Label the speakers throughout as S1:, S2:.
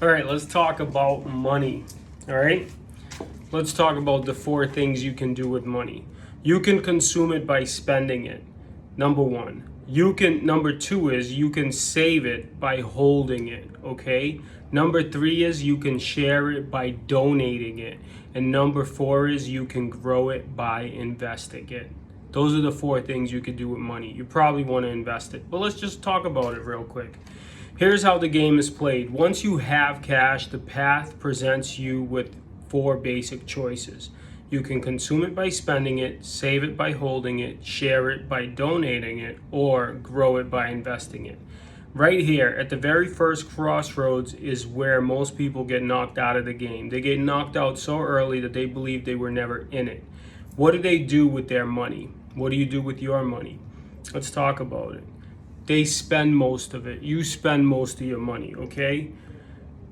S1: All right, let's talk about money. All right, let's talk about the 4 things you can do with money. You can consume it by spending it. Number 1. Number 2 is you can save it by holding it, okay? Number 3 is you can share it by donating it. And number 4 is you can grow it by investing it. Those are the 4 things you could do with money. You probably want to invest it, but let's just talk about it real quick. Here's how the game is played. Once you have cash, the path presents you with 4 basic choices. You can consume it by spending it, save it by holding it, share it by donating it, or grow it by investing it. Right here at the very first crossroads is where most people get knocked out of the game. They get knocked out so early that they believe they were never in it. What do they do with their money? What do you do with your money? Let's talk about it. They spend most of it. You spend most of your money, okay?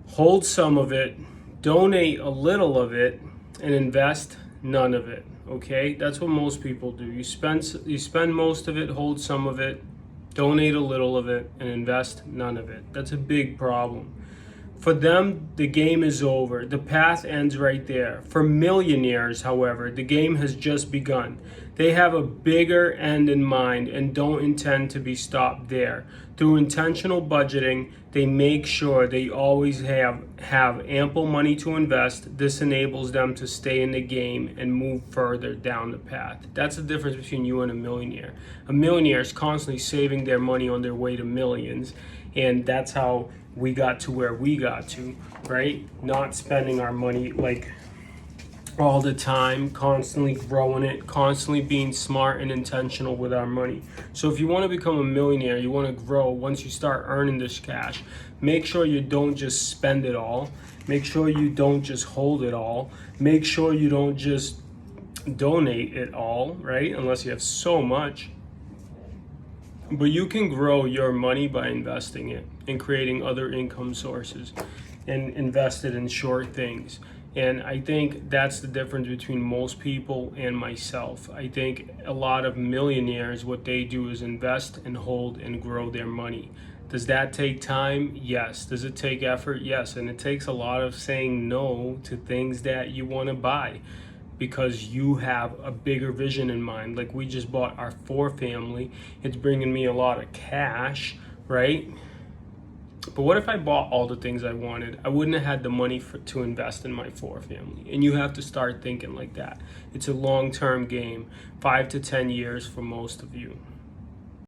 S1: Hold some of it, donate a little of it, and invest none of it, okay? That's what most people do. You spend most of it, hold some of it, donate a little of it, and invest none of it. That's a big problem. For them, the game is over. The path ends right there. For millionaires, however, the game has just begun. They have a bigger end in mind and don't intend to be stopped there. Through intentional budgeting, they make sure they always have ample money to invest. This enables them to stay in the game and move further down the path. That's the difference between you and a millionaire. A millionaire is constantly saving their money on their way to millions, and that's how we got to where we got to, right? Not spending our money like all the time, constantly growing it, constantly being smart and intentional with our money. So if you want to become a millionaire, you want to grow, once you start earning this cash, make sure you don't just spend it all. Make sure you don't just hold it all. Make sure you don't just donate it all, right? Unless you have so much. But you can grow your money by investing it and creating other income sources and invest it in short things. And I think that's the difference between most people and myself. I think a lot of millionaires, what they do is invest and hold and grow their money. Does that take time? Yes. Does it take effort? Yes. And it takes a lot of saying no to things that you want to buy, because you have a bigger vision in mind. Like we just bought our 4 family. It's bringing me a lot of cash, right? But what if I bought all the things I wanted? I wouldn't have had the money to invest in my 4 family. And you have to start thinking like that. It's a long-term game, 5 to 10 years for most of you.